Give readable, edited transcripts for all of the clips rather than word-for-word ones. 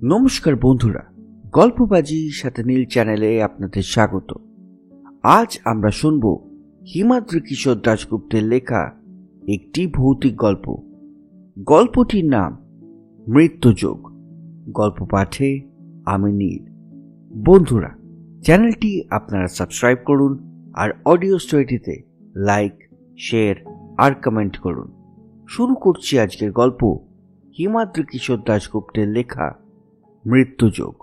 নমস্কার বন্ধুরা, গল্পবাজি সাথে নীল চ্যানেলে আপনাদের স্বাগত। আজ আমরা শুনব হিমাদ্রি কিশোর দাশগুপ্তের লেখা একটি ভৌতিক গল্প। গল্পটির নাম মৃত্যুযোগ। গল্প পাঠে আমি নীল। বন্ধুরা, চ্যানেলটি আপনারা সাবস্ক্রাইব করুন আর অডিও স্টোরিটিতে লাইক, শেয়ার আর কমেন্ট করুন। শুরু করছি আজকের গল্প, হিমাদ্রি কিশোর দাশগুপ্তের লেখা মৃত্যুযোগ।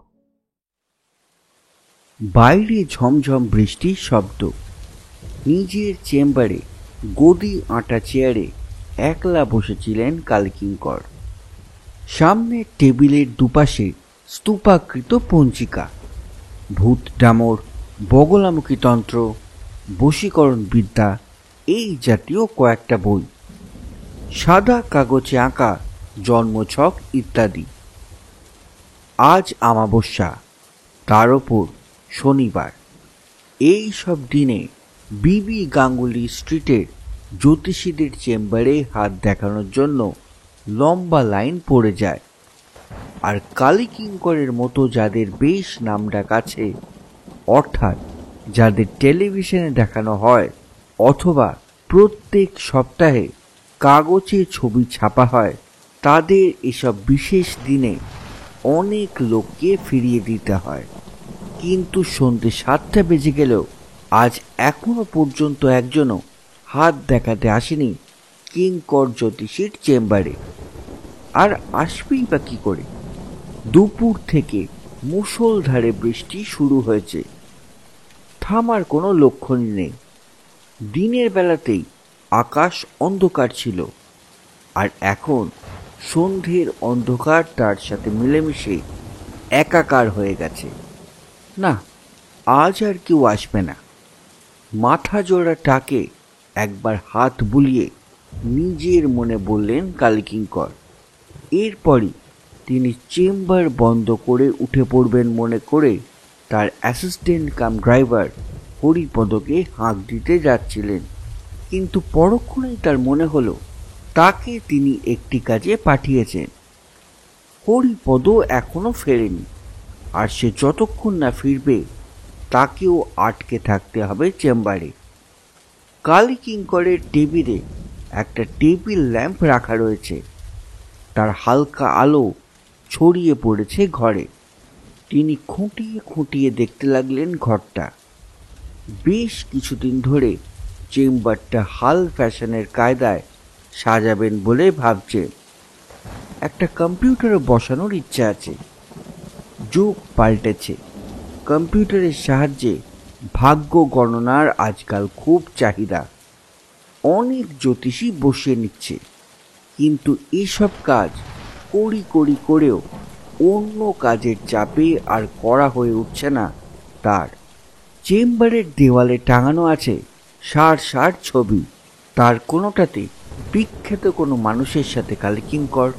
বাইরে ঝমঝম বৃষ্টির শব্দ। নিজের চেম্বারে গদি আঁটা চেয়ারে একলা বসেছিলেন কালকিঙ্কর। সামনে টেবিলের দুপাশে স্তূপাকৃত পঞ্জিকা, ভূত ডামর, বগলামুখী তন্ত্র, বশীকরণ বিদ্যা এই জাতীয় কয়েকটা বই, সাদা কাগজে আঁকা জন্মছক ইত্যাদি। আজ অমাবস্যা, তার ওপর শনিবার। এই সব দিনে বিবি গাঙ্গুলি স্ট্রিটের জ্যোতিষীদের চেম্বারে হাত দেখানোর জন্য লম্বা লাইন পড়ে যায়। আর কালীকিঙ্করের মতো যাদের বেশ নামডাক আছে, অর্থাৎ যাদের টেলিভিশনে দেখানো হয় অথবা প্রত্যেক সপ্তাহে কাগজে ছবি ছাপা হয়, তাদের এসব বিশেষ দিনে অনেক লোককে ফিরিয়ে দিতে হয়। কিন্তু সন্ধ্যে 7টা বেজে গেলেও আজ এখনো পর্যন্ত একজনও হাত দেখাতে আসেনি কিঙ্কর জ্যোতিষীর চেম্বারে। আর আসবেই বা কি করে? দুপুর থেকে মুষলধারে বৃষ্টি শুরু হয়েছে, থামার কোনো লক্ষণই নেই। দিনের বেলাতেই আকাশ অন্ধকার ছিল, আর এখন সন্ধ্যের অন্ধকার তার সাথে মিলেমিশে একাকার হয়ে গেছে। না, আজ আর কেউ আসবে না। মাথা জোড়া টাকে একবার হাত বুলিয়ে নিজের মনে বললেন কালীকিঙ্কর। এরপরই তিনি চেম্বার বন্ধ করে উঠে পড়বেন মনে করে তার অ্যাসিস্ট্যান্ট কাম ড্রাইভার হরিপদকে হাঁক দিতে যাচ্ছিলেন। কিন্তু পরক্ষণেই তার মনে হলো তাকে তিনি একটি কাজে পাঠিয়েছেন। হরিপদ এখনো ফেরেনি, আর সে যতক্ষণ না ফিরবে তাকেও আটকে থাকতে হবে চেম্বারে। কালীকিঙ্করের টেবিলে একটা টেবিল ল্যাম্প রাখা রয়েছে, তার হালকা আলো ছড়িয়ে পড়েছে ঘরে। তিনি খুঁটিয়ে খুঁটিয়ে দেখতে লাগলেন ঘরটা। বেশ কিছুদিন ধরে চেম্বারটা হাল ফ্যাশনের কায়দায় সাজাবেন বলে ভাবছেন। একটা কম্পিউটারও বসানোর ইচ্ছা আছে। যুগ পাল্টেছে, কম্পিউটারের সাহায্যে ভাগ্য গণনার আজকাল খুব চাহিদা। অনেক জ্যোতিষী বসিয়ে নিচ্ছে, কিন্তু এসব কাজ করেও অন্য কাজের চাপে আর করা হয়ে উঠছে না তার। চেম্বারের দেওয়ালে টাঙানো আছে সার ছবি, তার কোনোটাতে বিখ্যাত কোনো মানুষের সাথে কালীকিঙ্কর,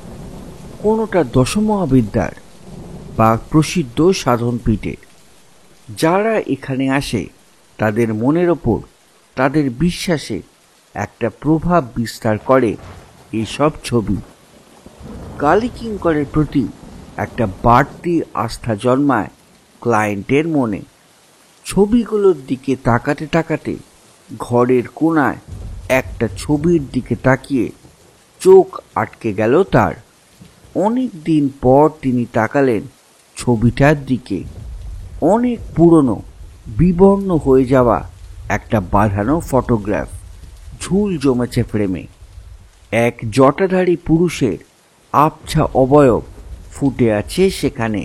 কোনোটা দশমহাবিদ্যার বা প্রসিদ্ধ সাধনপীঠের। যারা এখানে আসে তাদের মনের ওপর, তাদের বিশ্বাসে একটা প্রভাব বিস্তার করে এইসব ছবি। কালীকিঙ্করের প্রতি একটা বাড়তি আস্থা জন্মায় ক্লায়েন্টের মনে। ছবিগুলোর দিকে তাকাতে তাকাতে ঘরের কোণায় একটা ছবির দিকে তাকিয়ে চোখ আটকে গেল তার। অনেক দিন পর তিনি তাকালেন ছবিটার দিকে। অনেক পুরনো, বিবর্ণ হয়ে যাওয়া একটা বাঁধানো ফটোগ্রাফ ঝুল জমেছে ফ্রেমে। এক জটাধারী পুরুষের আবছা অবয়ব ফুটে আছে সেখানে।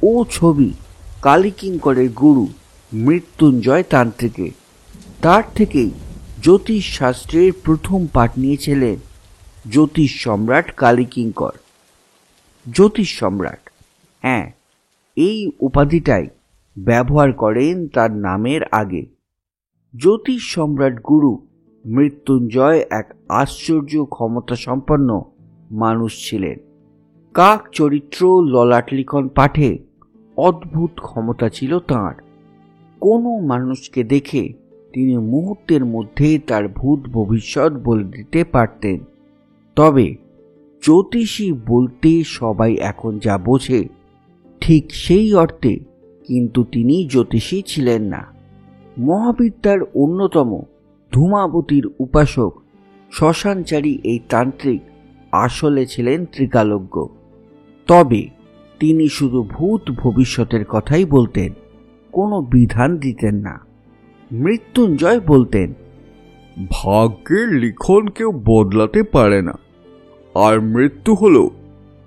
ও ছবি কালীকিঙ্করের গুরু মৃত্যুঞ্জয় তান্ত্রিকের। তার থেকেই জ্যোতিষ শাস্ত্রের প্রথম পাঠ নিয়েছিলেন জ্যোতিষ সম্রাট কালীকিঙ্কর। জ্যোতিষ সম্রাট, হ্যাঁ, এই উপাধিটাই ব্যবহার করেন তার নামের আগে। জ্যোতিষ সম্রাট গুরু মৃত্যুঞ্জয় এক আশ্চর্য ক্ষমতা সম্পন্ন মানুষ ছিলেন। কাক চরিত্র ললাট লিখন পাঠে অদ্ভুত ক্ষমতা ছিল তাঁর। কোনো মানুষকে দেখে তিনি মুহূর্তের মধ্যে তার ভূত ভবিষ্যৎ বলে দিতে পারতেন। তবে জ্যোতিষী বলতে সবাই এখন যা বোঝে ঠিক সেই অর্থে কিন্তু তিনি জ্যোতিষী ছিলেন না। মহাবিদ্যার অন্যতম ধূমাবতীর উপাসক শ্মশানচারী এই তান্ত্রিক আসলে ছিলেন ত্রিকালজ্ঞ। তবে তিনি শুধু ভূত ভবিষ্যতের কথাই বলতেন, কোনো বিধান দিতেন না। মৃত্যুঞ্জয় বলতেন, ভাগ্যের লিখন কেউ বদলাতে পারে না, আর মৃত্যু হলো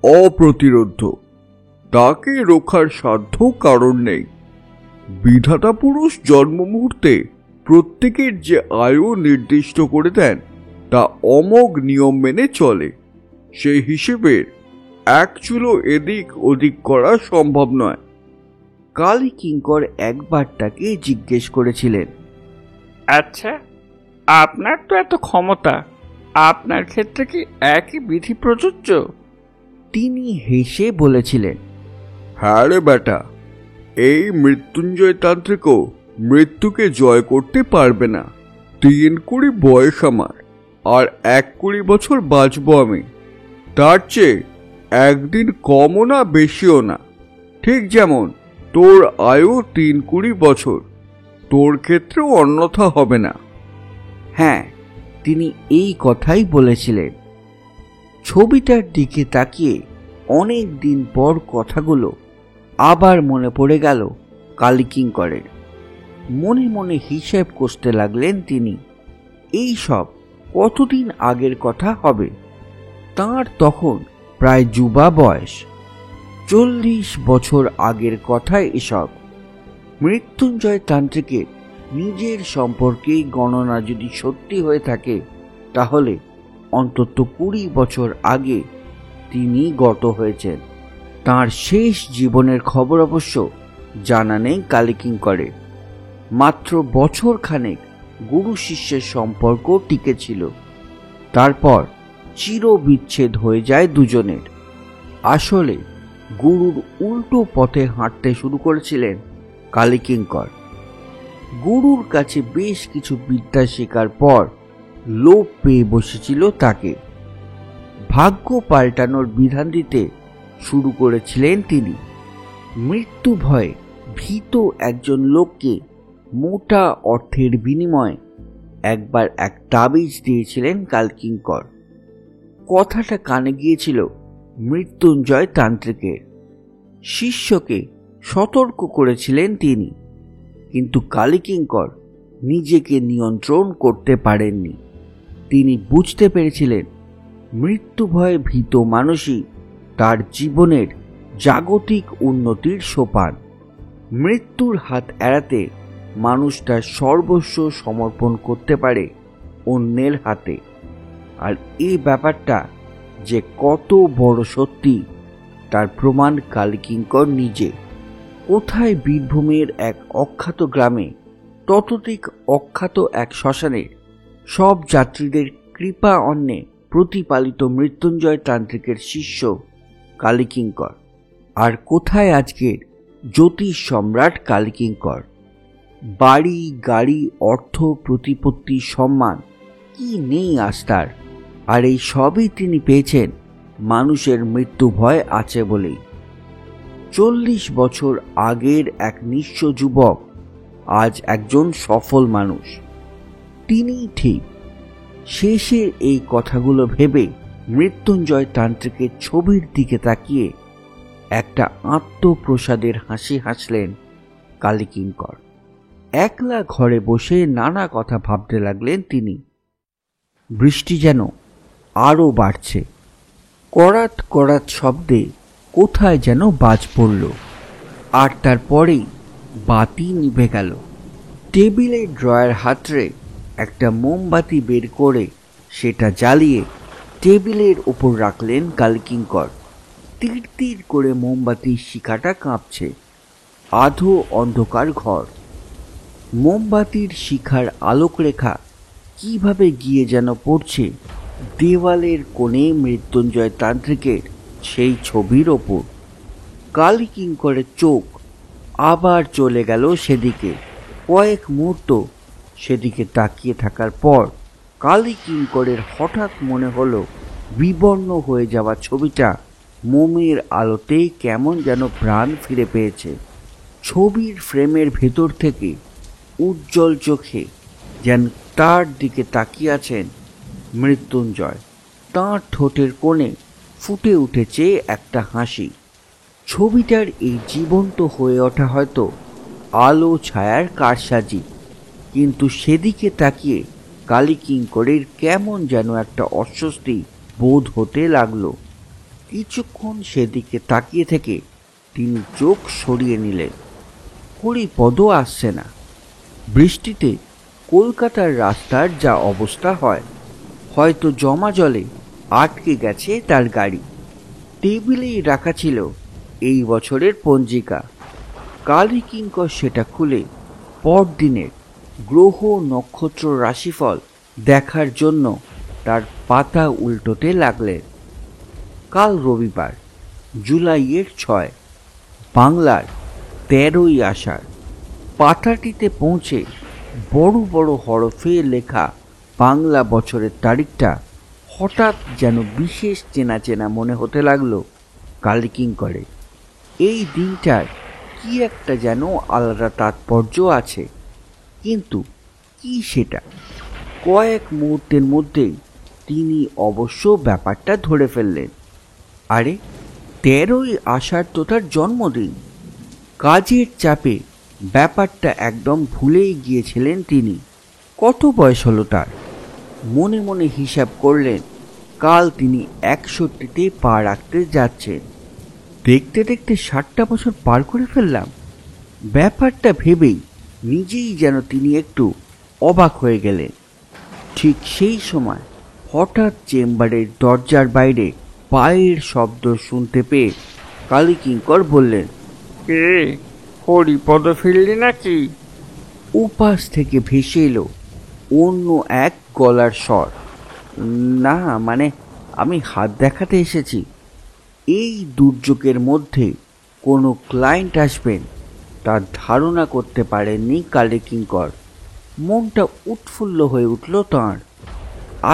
অপ্রতিরোধ্য। তাকে রোখার সাধ্য কারণ নেই। বিধাতা পুরুষ জন্ম মুহূর্তে প্রত্যেকের যে আয়ু নির্দিষ্ট করে দেন তা অমোঘ নিয়ম মেনে চলে। সেই হিসেবের এক চুলো এদিক ওদিক করা সম্ভব নয়। কালী কিঙ্কর একবার তাকে জিজ্ঞেস করেছিলেন, আচ্ছা, আপনার তো এত ক্ষমতা, আপনার ক্ষেত্রে কি একই বিধি প্রযোজ্য? তিনি হেসে বলেছিলেন, হ্যাঁ রে বেটা, এই মৃত্যুঞ্জয় তান্ত্রিকও মৃত্যুকে জয় করতে পারবে না। 3 কুড়ি বয়স আমার, আর 1 কুড়ি বছর বাঁচবো আমি। তার চেয়ে একদিন কমও না বেশিও না। ঠিক যেমন তোর আয়ু 3 কুড়ি বছর, তোর ক্ষেত্রেও অন্যথা হবে না। হ্যাঁ, তিনি এই কথাই বলেছিলেন। ছবিটার দিকে তাকিয়ে অনেক দিন পর কথাগুলো আবার মনে পড়ে গেল কালী কিঙ্করের। মনে মনে হিসেব কষতে লাগলেন তিনি। এই সব কতদিন আগের কথা হবে? তাঁর তখন প্রায় যুবা বয়স। 40 বছর আগের কথা এসব। মৃত্যুঞ্জয় তান্ত্রিকের নিজের সম্পর্কেই গণনা যদি সত্যি হয়ে থাকে, তাহলে অন্তত 20 বছর আগে তিনি গত হয়েছেন। তাঁর শেষ জীবনের খবর অবশ্য জানা নেই কালী কিঙ্করের। মাত্র বছর খানেক গুরু শিষ্যের সম্পর্ক টিকে ছিল। তারপর চিরবিচ্ছেদ হয়ে যায় দুজনের। আসলে গুরুর উল্টো পথে হাঁটতে শুরু করেছিলেন কালী কিঙ্কর। গুরুর কাছে বেশ কিছু বিদ্যা শেখার পর লোভ পেয়ে বসেছিল তাকে। ভাগ্য পাল্টানোর বিধান দিতে শুরু করেছিলেন তিনি। মৃত্যু ভয়ে ভীত একজন লোককে মোটা অর্থের বিনিময়ে একবার এক তাবিজ দিয়েছিলেন কালকিঙ্কর। কথাটা কানে গিয়েছিল মৃত্যুঞ্জয় তান্ত্রিকের। শিষ্যকে সতর্ক করেছিলেন তিনি, কিন্তু কালীকিঙ্কর নিজেকে নিয়ন্ত্রণ করতে পারেননি। তিনি বুঝতে পেরেছিলেন মৃত্যু ভয়ে ভীত মানুষই তার জীবনের জাগতিক উন্নতির সোপান। মৃত্যুর হাত এড়াতে মানুষ তার সর্বস্ব সমর্পণ করতে পারে অন্যের হাতে। আর এই ব্যাপারটা যে কত বড় সত্যি তার প্রমাণ কালীকিঙ্কর নিজে। কোথায় বীরভূমের এক অখ্যাত গ্রামে ততোধিক অখ্যাত এক শ্মশানে সব যাত্রীদের কৃপা অন্নে প্রতিপালিত মৃত্যুঞ্জয় তান্ত্রিকের শিষ্য কালীকিঙ্কর। আর কোথায় আজকের জ্যোতিষ সম্রাট কালীকিঙ্কর? বাড়ি, গাড়ি, অর্থ, প্রতিপত্তি, সম্মান, কি নেই আস্তার? আর এই সবই তিনি পেয়েছেন মানুষের মৃত্যু ভয় আছে বলেই। 40 বছর আগের এক নিঃস্ব যুবক আজ একজন সফল মানুষ। তিনিই ঠিক। শেষে এই কথাগুলো ভেবে মৃত্যুঞ্জয় তান্ত্রিকের ছবির দিকে তাকিয়ে একটা আত্মপ্রসাদের হাসি হাসলেন কালীকিঙ্কর। একলা ঘরে বসে নানা কথা ভাবতে লাগলেন তিনি। বৃষ্টি যেন আরো বাড়ছে। করাত করাত শব্দে কোথায় যেন বাজ পড়ল, আর তারপরেই বাতি নিভে গেল। টেবিলের ড্রয়ার হাতড়ে একটা মোমবাতি বের করে সেটা জ্বালিয়ে টেবিলের ওপর রাখলেন কালীকিঙ্কর। তীর তীর করে মোমবাতির শিখাটা কাঁপছে। আধো অন্ধকার ঘর। মোমবাতির শিখার আলোক রেখা কিভাবে গিয়ে যেন পড়ছে দেওয়ালের কোণে মৃত্যুঞ্জয় তান্ত্রিকের সেই ছবির ওপর। কালীকিঙ্করের চোখ আবার চলে গেল সেদিকে। কয়েক মুহূর্ত সেদিকে তাকিয়ে থাকার পর কালীকিঙ্করের হঠাৎ মনে হলো বিবর্ণ হয়ে যাওয়া ছবিটা মোমের আলোতে কেমন যেন প্রাণ ফিরে পেয়েছে। ছবির ফ্রেমের ভেতর থেকে উজ্জ্বল চোখে যেন তার দিকে তাকিয়ে আছেন মৃত্যুঞ্জয়। তাঁর ঠোঁটের কোণে ফুটে উঠেছে একটা হাসি। ছবিটার এই জীবন্ত হয়ে ওঠা হয়তো আলো ছায়ার কারসাজি, কিন্তু সেদিকে তাকিয়ে কালীকিঙ্করের কেমন যেন একটা অস্বস্তি বোধ হতে লাগলো। কিছুক্ষণ সেদিকে তাকিয়ে থেকে তিনি চোখ সরিয়ে নিলেন। হরিপদও আসছে না। বৃষ্টিতে কলকাতার রাস্তার যা অবস্থা হয়, হয়তো জমা জলে আটকে গেছে তার গাড়ি। টেবিলেই রাখা ছিল এই বছরের পঞ্জিকা। কালীকিঙ্কর সেটা খুলে পরদিনের গ্রহ নক্ষত্র রাশিফল দেখার জন্য তার পাতা উল্টোতে লাগলেন। কাল রবিবার, জুলাইয়ের 6, বাংলার 13ই আষাঢ়। পাতাটিতে পৌঁছে বড় বড় হরফে লেখা বাংলা বছরের তারিখটা হঠাৎ যেন বিশেষ চেনা চেনা মনে হতে লাগলো কালীকিঙ্করে। এই দিনটার কি একটা যেন আলাদা তাৎপর্য আছে, কিন্তু কি সেটা? কয়েক মুহূর্তের মধ্যেই তিনি অবশ্য ব্যাপারটা ধরে ফেললেন। আরে, 13ই আষাঢ় তো তার জন্মদিন। কাজের চাপে ব্যাপারটা একদম ভুলেই গিয়েছিলেন তিনি। কত বয়স হলো তার? মনে মনে হিসাব করলেন কাল তিনি 61তে পা রাখতে যাচ্ছেন। দেখতে দেখতে 60টা বছর পার করে ফেললাম। ব্যাপারটা ভেবেই নিজেই যেন তিনি একটু অবাক হয়ে গেলেন। ঠিক সেই সময় হঠাৎ চেম্বারের দরজার বাইরে পায়ের শব্দ শুনতে পেয়ে কালীকিঙ্কর বললেন, কে? হরিপদ ফিরলি নাকি? উপাস থেকে ভেসে এলো অন্য এক গলার স্বর। না, মানে আমি হাত দেখাতে এসেছি। এই দুর্যোগের মধ্যে কোনো ক্লায়েন্ট আসবেন তার ধারণা করতে পারেননি কালীকিঙ্কর। মনটা উৎফুল্ল হয়ে উঠল তাঁর।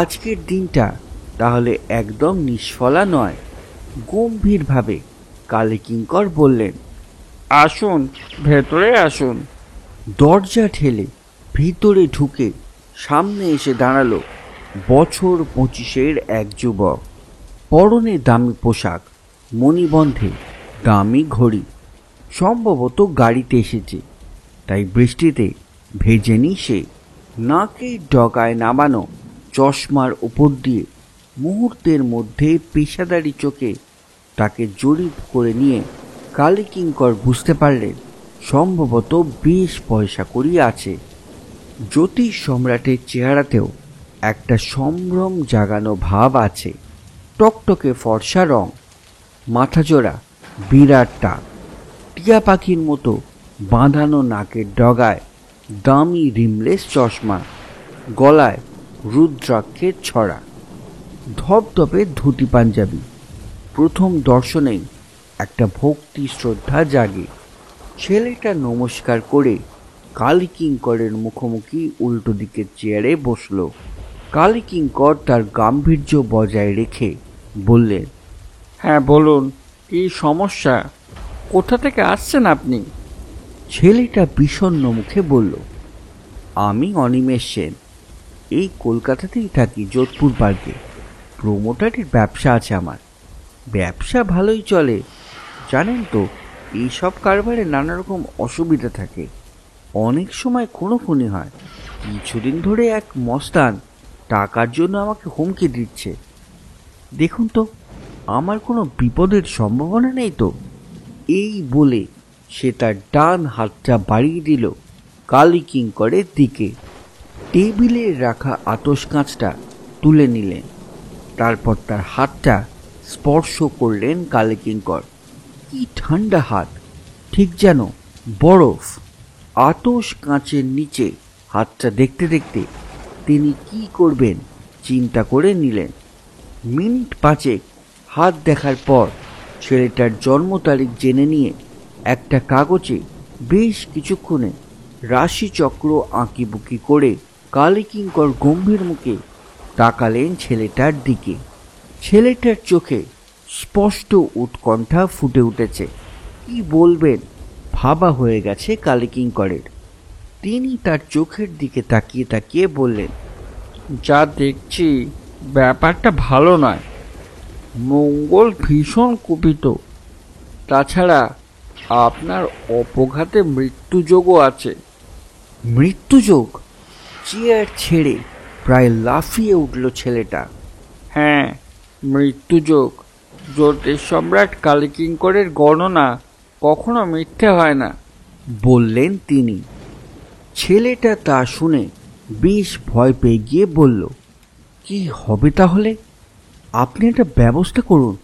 আজকের দিনটা তাহলে একদম নিষ্ফলা নয়। গম্ভীরভাবে কালীকিঙ্কর বললেন, আসুন, ভেতরে আসুন। দরজা ঠেলে ভিতরে ঢুকে সামনে এসে দাঁড়ালো বছর 25-এর এক যুবক। পরনে দামি পোশাক, মণিবন্ধে দামি ঘড়ি। সম্ভবত গাড়িতে এসেছে, তাই বৃষ্টিতে ভেজেনি সে। নাকের ডগায় নামানো চশমার উপর দিয়ে মুহূর্তের মধ্যে পেশাদারি চোখে তাকে জরিপ করে নিয়ে কালীকিঙ্কর বুঝতে পারলেন সম্ভবত বেশ পয়সা কড়ি আছে। জ্যোতিষ সম্রাটের চেহারাতেও একটা সম্ভ্রম জাগানো ভাব আছে। টকটকে ফর্সা রং, মাথাজোড়া বিরাট টাক, টিয়া পাখির মতো বাঁধানো নাকের ডগায় দামি রিমলেস চশমা, গলায় রুদ্রাক্ষের ছড়া, ধপধপে ধুতি পাঞ্জাবি। প্রথম দর্শনেই একটা ভক্তি শ্রদ্ধা জাগে। ছেলেটা নমস্কার করে কালীকিঙ্করের মুখোমুখি উল্টো দিকের চেয়ারে বসল। কালীকিঙ্কর তার গাম্ভীর্য বজায় রেখে বললেন, হ্যাঁ বলুন, কি সমস্যা? কোথা থেকে আসছেন আপনি? ছেলেটা বিষণ্ণ মুখে বলল, আমি অনিমেষ সেন, এই কলকাতাতেই থাকি, যোধপুর পার্কে। প্রোমোটারের ব্যবসা আছে আমার। ব্যবসা ভালোই চলে, জানেন তো এইসব কারবারে নানা রকম অসুবিধা থাকে। অনেক সময় খুনোখুনি হয়। কিছুদিন ধরে এক মস্তান টাকার জন্য আমাকে হুমকি দিচ্ছে। দেখুন তো, আমার কোনো বিপদের সম্ভাবনা নেই তো? এই বলে সে তার ডান হাতটা বাড়িয়ে দিল কালীকিঙ্করের দিকে। টেবিলে রাখা আতস কাঁচটা তুলে নিলেন। তারপর তার হাতটা স্পর্শ করলেন কালীকিঙ্কর। কি ঠান্ডা হাত, ঠিক যেন বরফ। আতস কাঁচের নিচে হাতটা দেখতে দেখতে তিনি কি করবেন চিন্তা করে নিলেন। মিনিট 5 হাত দেখার পর ছেলেটার জন্ম তারিখ জেনে নিয়ে একটা কাগজে বেশ কিছুক্ষণে রাশিচক্র আঁকিবুকি করে কালীকিঙ্কর গম্ভীর মুখে তাকালেন ছেলেটার দিকে। ছেলেটার চোখে স্পষ্ট উৎকণ্ঠা ফুটে উঠেছে। কি বলবেন ভাবা হয়ে গেছে কালীকিঙ্করের। তিনি তার চোখের দিকে তাকিয়ে তাকিয়ে বললেন, যা দেখছি ব্যাপারটা ভালো নয়। মঙ্গল ভীষণ কুপিত। তাছাড়া আপনার অপঘাতে মৃত্যুযোগও আছে। মৃত্যুযোগ? চেয়ার ছেড়ে প্রায় লাফিয়ে উঠল ছেলেটা। হ্যাঁ, মৃত্যুযোগ। জ্যোতিষ সম্রাট কালীকিঙ্করের গণনা কখনো মিথ্যে হয় না, বললেন তিনি। ছেলেটা তা শুনে বেশ ভয় পেয়ে গিয়ে বলল, কি হবে তাহলে? আপনি একটা ব্যবস্থা করুন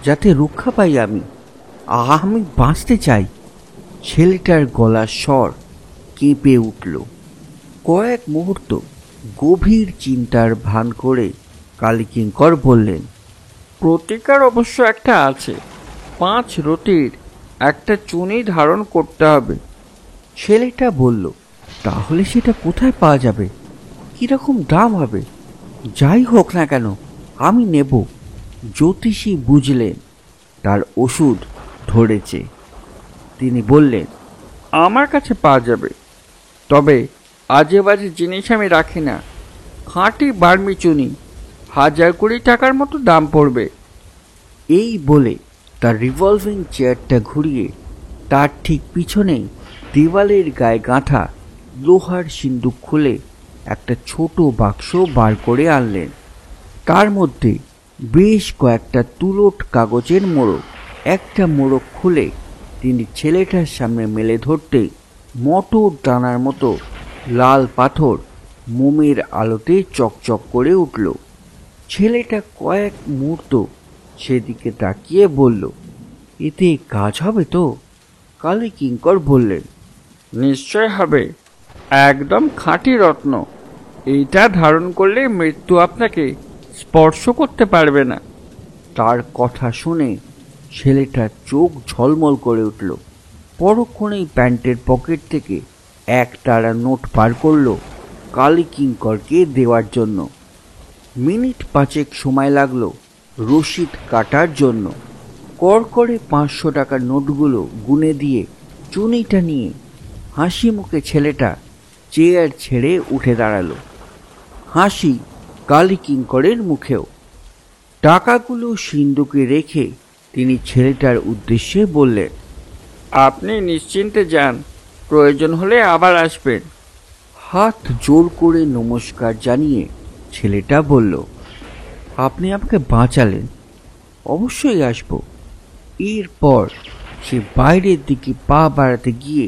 যাতে রক্ষা পাই আমি বাঁচতে চাই। ছেলেটার গলার স্বর কেঁপে উঠল। কয়েক মুহূর্ত গভীর চিন্তার ভান করে কালীকিঙ্কর বললেন, প্রতিকার অবশ্য একটা আছে। 5 রতির একটা চুনি ধারণ করতে হবে। ছেলেটা বলল, তাহলে সেটা কোথায় পাওয়া যাবে? কিরকম দাম হবে? যাই হোক না কেন আমি নেব। জ্যোতিষী বুঝলেন তার ওষুধ ধরেছে। তিনি বললেন, আমার কাছে পাওয়া যাবে, তবে আজে বাজে জিনিস আমি রাখি না। খাঁটি বার্মি চুনি, 1020 টাকার মতো দাম পড়বে। এই বলে তার রিভলভিং চেয়ারটা ঘুরিয়ে তার ঠিক পিছনেই দেওয়ালের গায়ে গাঁথা লোহার সিন্দুক খুলে একটা ছোট বাক্স বার করে আনলেন। তার মধ্যে বেশ কয়েকটা তুলোট কাগজের মোড়ক। একটা মোড়ক খুলে তিনি ছেলেটার সামনে মেলে ধরতে মটর দানার মতো লাল পাথর মোমের আলোতে চকচক করে উঠল। ছেলেটা কয়েক মুহূর্ত সেদিকে তাকিয়ে বলল, এতে কাজ হবে তো? কালীকিঙ্কর বললেন, নিশ্চয় হবে। একদম খাঁটি রত্ন। এইটা ধারণ করলে মৃত্যু আপনাকে স্পর্শ করতে পারবে না। তার কথা শুনে ছেলেটার চোখ ঝলমল করে উঠল। পরক্ষণেই প্যান্টের পকেট থেকে এক টাড়া নোট বার করল কালীকিঙ্করকে দেওয়ার জন্য। মিনিট 5 সময় লাগলো রসিদ কাটার জন্য। কড়কড়ে 500 টাকার নোটগুলো গুনে দিয়ে চুনিটা নিয়ে হাসি মুখে ছেলেটা চেয়ার ছেড়ে উঠে দাঁড়ালো। হাসি কালীকিঙ্করের মুখেও। টাকাগুলো সিন্দুকে রেখে তিনি ছেলেটার উদ্দেশ্যে বললেন, আপনি নিশ্চিন্তে যান, প্রয়োজন হলে আবার আসবেন। হাত জোর করে নমস্কার জানিয়ে ছেলেটা বলল, আপনি আমাকে বাঁচালেন, অবশ্যই আসব। এরপর সে বাইরের দিকে পা বাড়াতে গিয়ে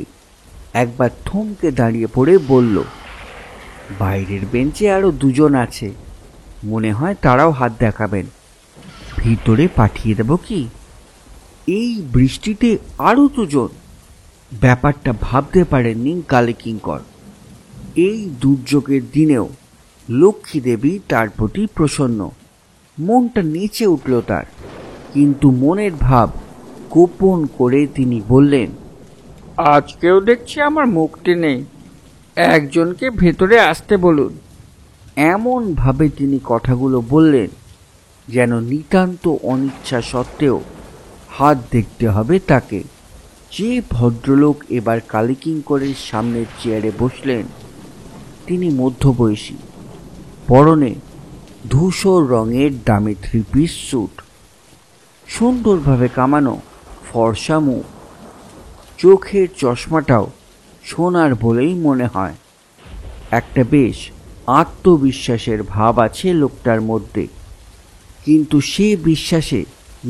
একবার থমকে দাঁড়িয়ে পড়ে বলল, বাইরের বেঞ্চে আরো 2 জন আছে, মনে হয় তারাও হাত দেখাবেন। ভিতরে পাঠিয়ে দেব কি? এই বৃষ্টিতে আরো 2 জন? ব্যাপারটা ভাবতে পারেননি কালীকিঙ্কর। এই দুর্যোগের দিনেও লক্ষ্মী দেবী তার প্রতি প্রসন্ন। মনটা নেচে উঠল তার, কিন্তু মনের ভাব গোপন করে তিনি বললেন, আজকেও দেখছি আমার মুক্তি নেই। একজনকে ভেতরে আসতে বলুন। এমন ভাবে তিনি কথাগুলো বললেন যেন নিতান্ত অনিচ্ছা সত্ত্বেও হাত দেখতে হবে তাকে। যে ভদ্রলোক এবার কালীকিঙ্করের সামনের চেয়ারে বসলেন তিনি মধ্যবয়সী, পরনে ধূসর রঙের দামি 3 পিস স্যুট, সুন্দরভাবে কামানো ফর্সা মুখ। চোখের চশমাটাও সোনার বলেই মনে হয়। একটা বেশ আত্মবিশ্বাসের ভাব আছে লোকটার মধ্যে, কিন্তু সে বিশ্বাসে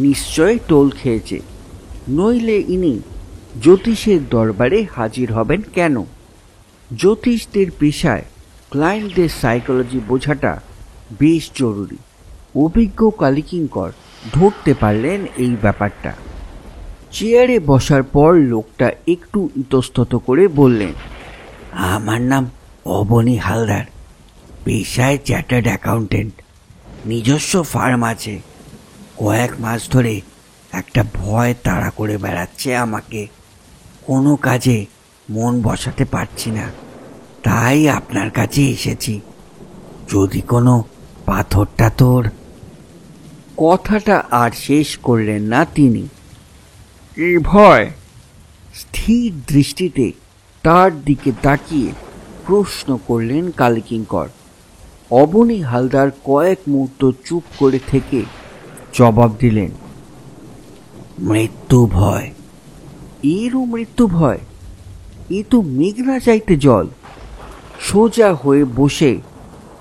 নিশ্চয় টোল খেয়েছে, নইলে ইনি জ্যোতিষের দরবারে হাজির হবেন কেন? জ্যোতিষদের পেশায় ক্লায়েন্টদের সাইকোলজি বোঝাটা বেশ জরুরি। অভিজ্ঞ কালীকিঙ্কর ধরতে পারলেন এই ব্যাপারটা। চেয়ারে বসার পর লোকটা একটু ইতস্তত করে বললেন, আমার নাম অবনী হালদার, পেশায় চার্টার্ড অ্যাকাউন্টেন্ট, নিজস্ব ফার্ম আছে। কয়েক মাস ধরে একটা ভয় তাড়া করে বেড়াচ্ছে আমাকে, কোনো কাজে মন বসাতে পারছি না, তাই আপনার কাছে এসেছি। যদি কোনো পাথর টাথর। কথাটা আর শেষ করলেন না তিনি। কি ভয়? স্থির দৃষ্টিতে তার দিকে তাকিয়ে প্রশ্ন করলেন কালীকিঙ্কর। অবনী হালদার কয়েক মুহূর্ত চুপ করে থেকে জবাব দিলেন, মৃত্যু ভয়। এরও মৃত্যু ভয়? এ তো মেঘনা চাইতে জল। সোজা হয়ে বসে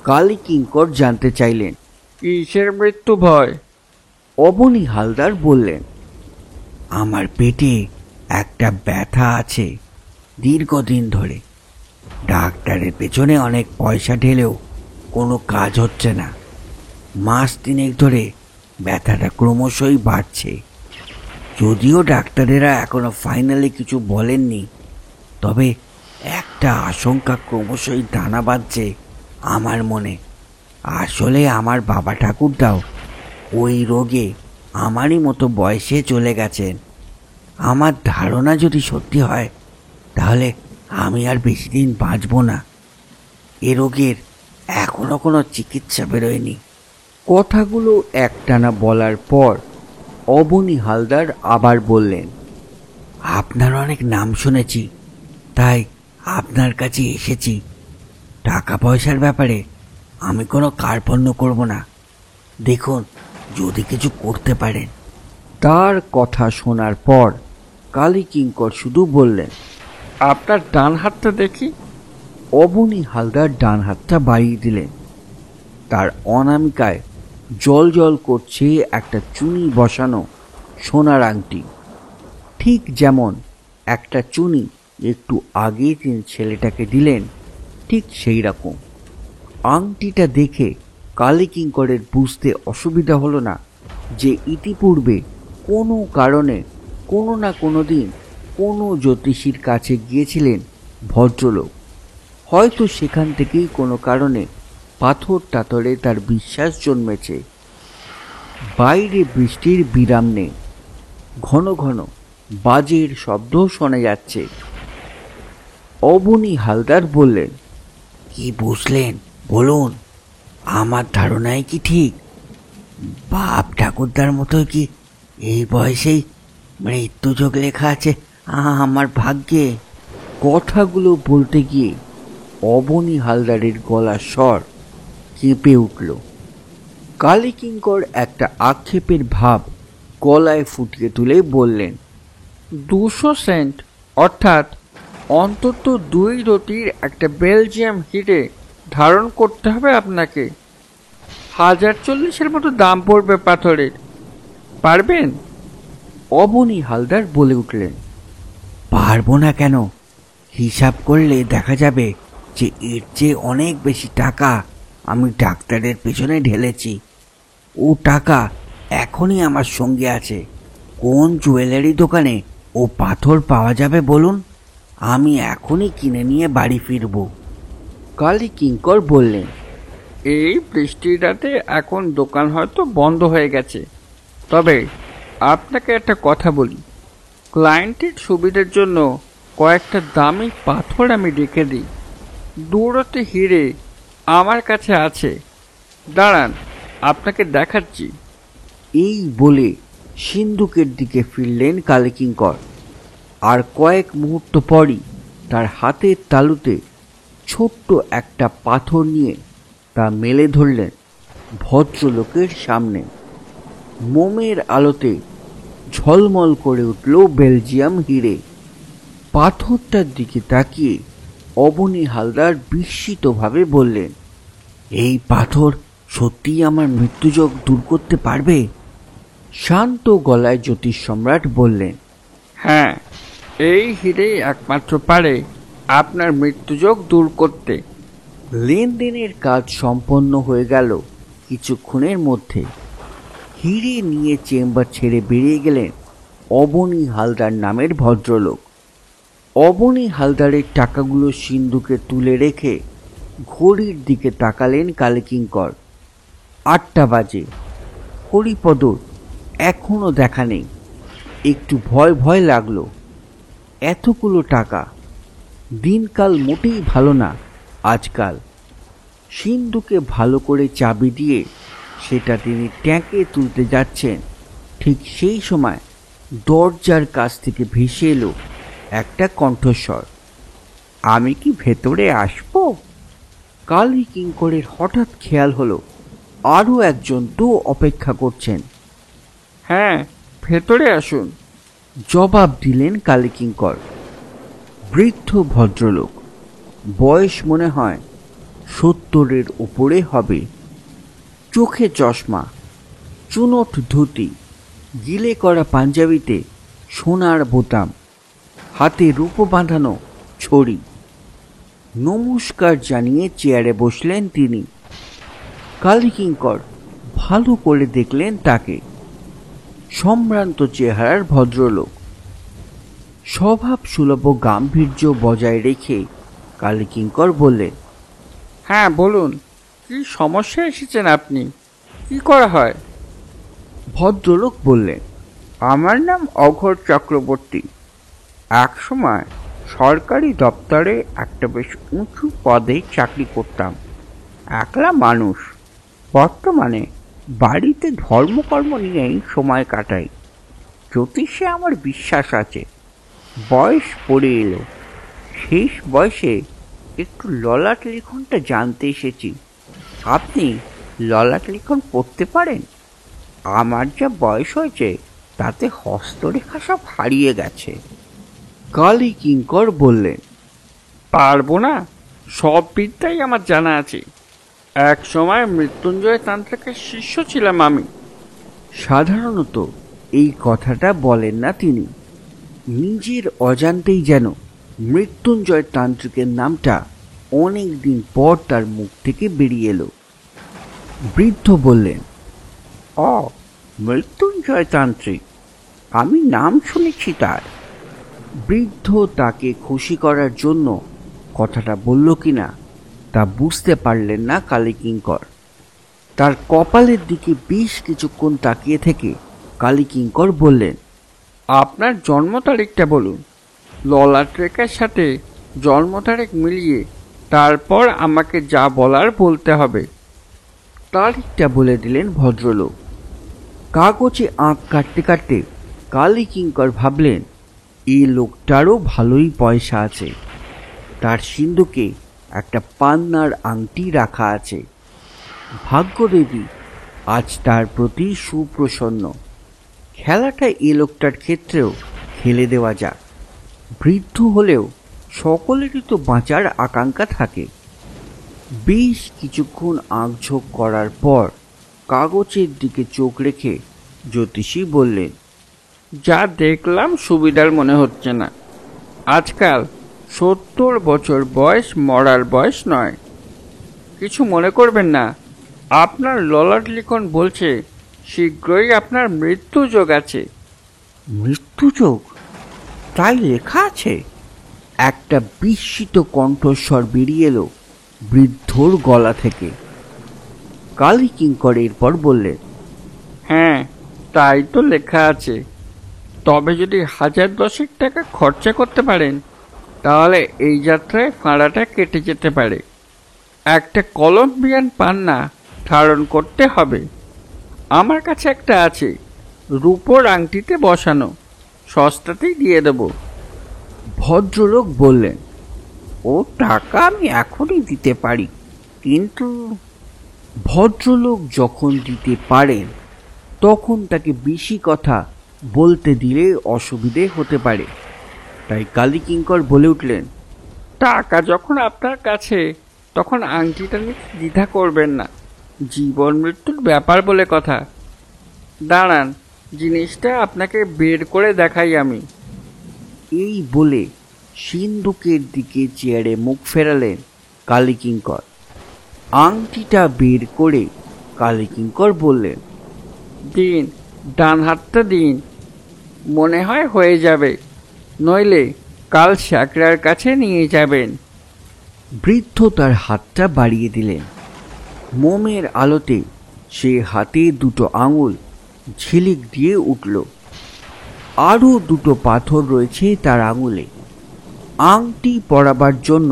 কালীকিঙ্কর জানতে চাইলেন, কিসের মৃত্যু ভয়? অবনী হালদার বললেন, আমার পেটে একটা ব্যথা আছে দীর্ঘদিন ধরে। ডাক্তারের পেছনে অনেক পয়সা ঢেলেও কোনো কাজ হচ্ছে না। মাস তিনেক ধরে ব্যথাটা ক্রমশই বাড়ছে। যদিও ডাক্তারেরা এখনো ফাইনালি কিছু বলেননি, তবে একটা আশঙ্কা ক্রমশই দানা বাঁধছে আমার মনে। আসলে আমার বাবা ঠাকুরদাও ওই রোগে আমারই মতো বয়সে চলে গেছেন। আমার ধারণা যদি সত্যি হয়, তাহলে আমি আর বেশি দিন বাঁচব না। এ রোগের এখনো কোনো চিকিৎসা বেরোয়নি। কথাগুলো একটানা বলার পর অবনী হালদার আবার বললেন, আপনার অনেক নাম শুনেছি, তাই আপনার কাছে এসেছি। টাকা পয়সার ব্যাপারে আমি কোনো কার্পণ্য করব না। দেখুন, যদি কিছু করতে পারেন। তার কথা শোনার পর কালীকিঙ্কর শুধু বললেন, আপনার ডান হাতটা দেখি। অবনী হালদার ডান হাতটা বাড়িয়ে দিলেন। তার অনামিকায় জল জল করছে একটা চুনি বসানো সোনার আংটি। ঠিক যেমন একটা চুনি একটু আগে তিনি ছেলেটাকে দিলেন, ঠিক সেই রকম। আংটিটা দেখে কালীকিঙ্করের বুঝতে অসুবিধা হলো না যে ইতিপূর্বে কোনো কারণে কোনো না কোনো দিন কোনো জ্যোতিষীর কাছে গিয়েছিলেন ভদ্রলোক। হয়তো সেখান থেকেই কোনো কারণে পাথর টাথরে তার বিশ্বাস জন্মেছে। বাইরে বৃষ্টির বিরাম নেই। ঘন ঘন বাজের শব্দ শোনা যাচ্ছে। অবনী হালদার বললেন, কি বুঝলেন বলুন? আমার ধারণাই কি ঠিক? বাপ ঠাকুরদার মতো কি এই বয়সেই মৃত্যুযোগ লেখা আছে আমার ভাগ্যে? কথাগুলো বলতে গিয়ে অবনী হালদারের গলার স্বর কেঁপে উঠল। কালীকিঙ্কর একটা আক্ষেপের ভাব গলায় ফুটিয়ে তুলে বললেন, 200 সেন্ট, অর্থাৎ অন্তত 2 রতির একটা বেলজিয়াম হিরে ধারণ করতে হবে আপনাকে। 1040-এর মতো দাম পড়বে পাথরের। পারবেন? অবনী হালদার বলে উঠলেন, পারবো না কেন? হিসাব করলে দেখা যাবে যে এর চেয়ে অনেক বেশি টাকা আমি ডাক্তারের পেছনে ঢেলেছি। ও টাকা এখনই আমার সঙ্গে আছে। কোন জুয়েলারি দোকানে ও পাথর পাওয়া যাবে বলুন? আমি এখনই কিনে নিয়ে বাড়ি ফিরব। কালীকিঙ্কর বললেন, এই বৃষ্টির রাতে এখন দোকান হয়তো বন্ধ হয়ে গেছে, তবে আপনাকে একটা কথা বলি। ক্লায়েন্টের সুবিধার জন্য কয়েকটা দামি পাথর আমি রেখে দিই। 2 রতি হিরে আমার কাছে আছে। দাঁড়ান, আপনাকে দেখাচ্ছি। এই বলে সিন্ধুকের দিকে ফিরলেন কালীকিঙ্কর। আর কয়েক মুহূর্ত পরই তার হাতের তালুতে ছোট্ট একটা পাথর নিয়ে তা মেলে ধরলেন ভদ্রলোকের সামনে। মোমের আলোতে ঝলমল করে উঠল বেলজিয়াম হিরে। পাথরটার দিকে তাকিয়ে অবনী হালদার বিস্মিতভাবে বললেন, এই পাথর সত্যিই আমার মৃত্যুযোগ দূর করতে পারবে? শান্ত গলায় জ্যোতিষ সম্রাট বললেন, হ্যাঁ, এই হিরেই একমাত্র পারে আপনার মৃত্যুযোগ দূর করতে। লেনদেনের কাজ সম্পন্ন হয়ে গেল কিছুক্ষণের মধ্যে। হিরে নিয়ে চেম্বার ছেড়ে বেরিয়ে গেলেন অবনী হালদার নামের ভদ্রলোক। অবনী হালদারের টাকাগুলো সিন্ধুকে তুলে রেখে ঘড়ির দিকে তাকালেন কালীকিঙ্কর। 8টা বাজে। হরিপদর এখনো দেখা নেই। একটু ভয় ভয় লাগলো। এতগুলো টাকা, দিনকাল মোটেই ভালো না আজকাল। সিন্ধুকে ভালো করে চাবি দিয়ে সেটা তিনি ট্যাঁকে তুলতে যাচ্ছেন, ঠিক সেই সময় দরজার কাছ থেকে ভেসে এলো একটা কণ্ঠস্বর। আমি কি ভেতরে আসবো? কালী কিঙ্করের হঠাৎ খেয়াল হলো আরও একজন তো অপেক্ষা করছেন। হ্যাঁ, ভেতরে আসুন। জবাব দিলেন কালী কিঙ্কর। বৃদ্ধ ভদ্রলোক, বয়স মনে হয় 70-এর উপরে হবে। চোখে চশমা, চুনোট ধুতি, গিলে করা পাঞ্জাবিতে সোনার বোতাম, হাতে রূপো বাঁধানো ছড়ি। নমস্কার জানিয়ে চেয়ারে বসলেন তিনি। কালী কিঙ্কর ভালো করে দেখলেন তাকে। সম্ভ্রান্ত চেহারার ভদ্রলোক। স্বভাব সুলভ গাম্ভীর্য বজায় রেখে কালী কিঙ্কর বললেন, হ্যাঁ বলুন, কি সমস্যা এসেছেন আপনি? কি করা হয়? ভদ্রলোক বললেন, আমার নাম অঘোর চক্রবর্তী। এক সময় সরকারি দপ্তরে একটা বেশ উঁচু পদে চাকরি করতাম। একলা মানুষ। বর্তমানে বাড়িতে ধর্মকর্ম নিয়েই সময় কাটাই। জ্যোতিষে আমার বিশ্বাস আছে। বয়স পড়ে এলো। শেষ বয়সে একটু ললাট লিখনটা জানতে এসেছি। আপনি ললাট লিখন পড়তে পারেন? আমার যা বয়স হয়েছে তাতে হস্তরেখা সব হারিয়ে গেছে। কালী কিঙ্কর বললেন, পারবো না, সব বিদ্যাই আমার জানা আছে। এক সময় মৃত্যুঞ্জয় তান্ত্রিকের শিষ্য ছিলাম আমি। সাধারণত এই কথাটা বলেন না তিনি। নিজের অজান্তেই যেন মৃত্যুঞ্জয় তান্ত্রিকের নামটা অনেক দিন পর তার মুখ থেকে বেরিয়ে এলো। বৃদ্ধ বললেন, মৃত্যুঞ্জয় তান্ত্রিক, আমি নাম শুনেছি তার। বৃদ্ধ তাকে খুশি করার জন্য কথাটা বলল কিনা তা বুঝতে পারলেন না কালী কিঙ্কর। তার কপালের দিকে বেশ কিছুক্ষণ তাকিয়ে থেকে কালী কিঙ্কর বললেন, আপনার জন্ম তারিখটা বলুন। ললাট রেখার সাথে জন্ম তারিখ মিলিয়ে তারপর আমাকে যা বলার বলতে হবে। তারিখটা বলে দিলেন ভদ্রলোক। কাগজে আঁক কাটতে কাটতে কালী কিঙ্কর ভাবলেন, এই লোকটারও ভালোই পয়সা আছে। তার সিন্ধুকে একটা পান্নার আংটি রাখা আছে। ভাগ্যদেবী আজ তার প্রতি সুপ্রসন্ন। খেলাটা এ লোকটার ক্ষেত্রেও খেলে দেওয়া যাক। বৃদ্ধ হলেও সকলেরই তো বাঁচার আকাঙ্ক্ষা থাকে। বেশ কিছুক্ষণ আঁকঝোঁক করার পর কাগজের দিকে চোখ রেখে জ্যোতিষী বললেন, যা দেখলাম সুবিধার মনে হচ্ছে না। আজকাল 70 বছর বয়স মরার বয়স নয়। কিছু মনে করবেন না। আপনার ললাট লিখন বলছে শীঘ্রই আপনার মৃত্যু যোগ আছে। মৃত্যুযোগ? তাই লেখা আছে? একটা বিস্মিত কণ্ঠস্বর বেরিয়ে এলো বৃদ্ধর গলা থেকে। কালী কিঙ্কর এরপর বললেন, হ্যাঁ, তাই তো লেখা আছে। তবে যদি 1010 টাকা খরচা করতে পারেন তাহলে এই যাত্রায় ফাঁড়াটা কেটে যেতে পারে। একটা কলম্বিয়ান পান্না ধারণ করতে হবে। আমার কাছে একটা আছে, রূপোর আংটিতে বসানো। সস্তাতেই দিয়ে দেব। ভদ্রলোক বললেন, ও টাকা আমি এখনই দিতে পারি, কিন্তু ভদ্রলোক যখন দিতে পারেন তখন তাকে বেশি কথা বলতে দিলে অসুবিধে হতে পারে। তাই কালী কিঙ্কর বলে উঠলেন, টাকা যখন আপনার কাছে তখন আংটিটা নিতে দ্বিধা করবেন না। জীবন মৃত্যুর ব্যাপার বলে কথা। দাঁড়ান, জিনিসটা আপনাকে বের করে দেখাই আমি। এই বলে সিন্ধুকের দিকে চেয়ারে মুখ ফেরালেন কালী কিঙ্কর। আংটিটা বের করে কালী কিঙ্কর বললেন, দিন, ডান হাতটা দিন। মনে হয় হয়ে যাবে, নইলে কাল শ্যাকরার কাছে নিয়ে যাবেন। বৃদ্ধ তার হাতটা বাড়িয়ে দিলেন। মোমের আলোতে সে হাতে দুটো আঙুল ঝিলিক দিয়ে উঠল। আরও দুটো পাথর রয়েছে তার আঙুলে। আংটি পরাবার জন্য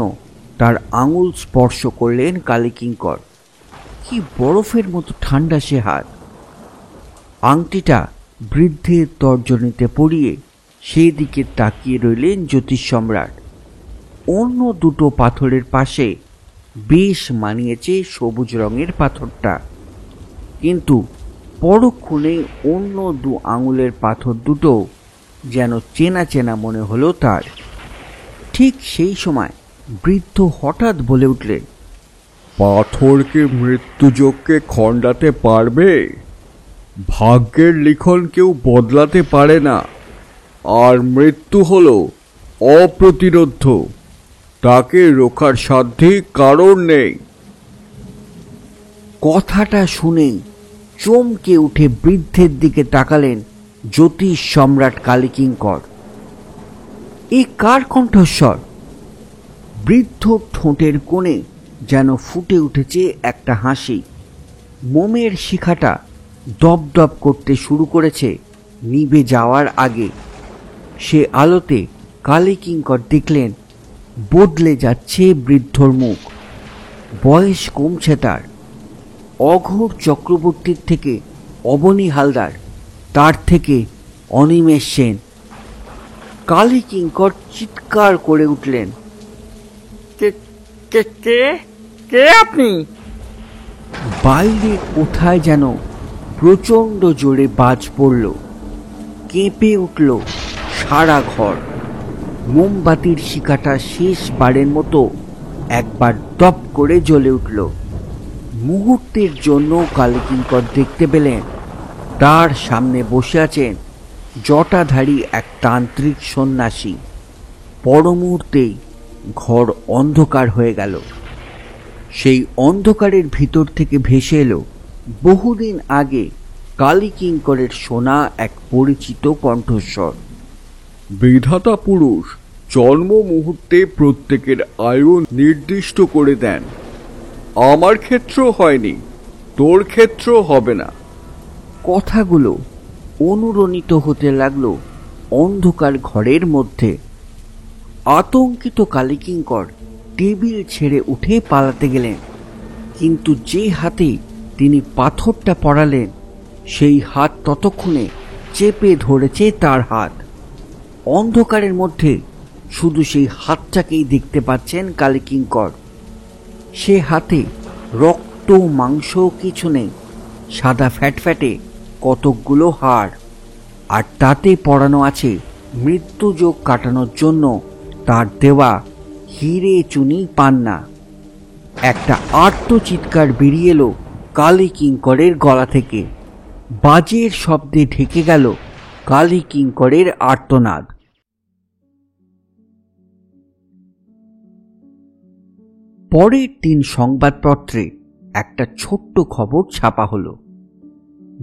তার আঙুল স্পর্শ করলেন কালী কিঙ্কর। কি বরফের মতো ঠান্ডা সে হাত। আংটিটা বৃদ্ধের তর্জনীতে পড়িয়ে সেই দিকে তাকিয়ে রইলেন জ্যোতিষ সম্রাট। অন্য দুটো পাথরের পাশে বেশ মানিয়েছে সবুজ রঙের পাথরটা, কিন্তু পরক্ষণে অন্য দু আঙুলের পাথর দুটো যেন চেনা চেনা মনে হলো তার। ঠিক সেই সময় বৃদ্ধ হঠাৎ বলে উঠলেন, পাথরকে মৃত্যুযোগকে খণ্ডাতে পারবে? ভাগ্যের লিখন কেউ বদলাতে পারে না, আর মৃত্যু হলো অপ্রতিরোধ্য। তাকে রোখার সাধ্যে কারণ নেই। কথাটা শুনেই চমকে উঠে বৃদ্ধের দিকে তাকালেন জ্যোতিষ সম্রাট কালীকিঙ্কর। এ কার কণ্ঠস্বর? বৃদ্ধ ঠোঁটের কোণে যেন ফুটে উঠেছে একটা হাসি। মোমের শিখাটা দপদপ করতে শুরু করেছে নিভে যাওয়ার আগে। সে আলোতে কালীকিঙ্কর দেখলেন বদলে যাচ্ছে বৃদ্ধর মুখ। বয়স কমছে তার। অঘোর চক্রবর্তীর থেকে অবনী হালদার, তার থেকে অনিমেষ সেন। কালীকিঙ্কর চিৎকার করে উঠলেন, কে কে কে কে আপনি? বাইরে কোথায় যেন প্রচণ্ড জোরে বাজ পড়ল। কেঁপে উঠল সারা ঘর। মোমবাতির শিখাটা শেষবারের মতো একবার দপ করে জ্বলে উঠল। মুহূর্তের জন্য কালীকিঙ্কর দেখতে পেলেন তার সামনে বসে আছেন জটাধারী এক তান্ত্রিক সন্ন্যাসী। পর মুহূর্তেই ঘর অন্ধকার হয়ে গেল। সেই অন্ধকারের ভিতর থেকে ভেসে এলো বহুদিন আগে কালীকিঙ্করের শোনা এক পরিচিত কণ্ঠস্বর। বিধাতা পুরুষ জন্ম মুহূর্তে প্রত্যেকের আয়ু নির্দিষ্ট করে দেন। আমার ক্ষেত্র হয়নি, তোর ক্ষেত্র হবে না। কথাগুলো অনুরণিত হতে লাগলো অন্ধকার ঘরের মধ্যে। আতঙ্কিত কালীকিঙ্কর টেবিল ছেড়ে উঠে পালাতে গেলেন, কিন্তু যে হাতে তিনি পাথরটা পড়ালেন সেই হাত ততক্ষণে চেপে ধরেছে তার হাত। অন্ধকারের মধ্যে শুধু সেই হাতটাকেই দেখতে পাচ্ছেন কালীকিঙ্কর। সে হাতে রক্ত মাংস কিছু নেই, সাদা ফ্যাটফ্যাটে কতকগুলো হাড়, আর তাতে পড়ানো আছে মৃত্যুযোগ কাটানোর জন্য তার দেওয়া হিরে চুনি পান্না। একটা আর্ত চিৎকার বেরিয়ে এলো কালীকিঙ্করের গলা থেকে। বাজের শব্দে ঢেকে গেল কালীকিঙ্করের আর্তনাদ। পরের দিন সংবাদপত্রে একটা ছোট্ট খবর ছাপা হলো।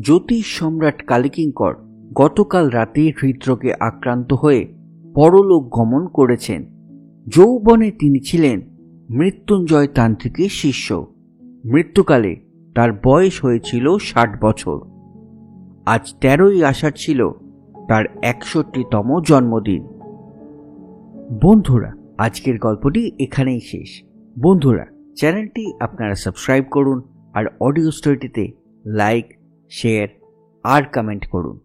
জ্যোতিষ সম্রাট কালীকিঙ্কর গতকাল রাতে হৃদরোগে আক্রান্ত হয়ে পরলোক গমন করেছেন। যৌবনে তিনি ছিলেন মৃত্যুঞ্জয় তান্ত্রিকের শিষ্য। মৃত্যুকালে তার বয়স হয়েছিল 60 বছর। আজ 13ই আষাঢ় ছিল তার 61তম জন্মদিন। বন্ধুরা, আজকের গল্পটি এখানেই শেষ। বন্ধুরা, চ্যানেলটি আপনারা সাবস্ক্রাইব করুন আর অডিও স্টোরিটিতে লাইক, শেয়ার আর কমেন্ট করুন।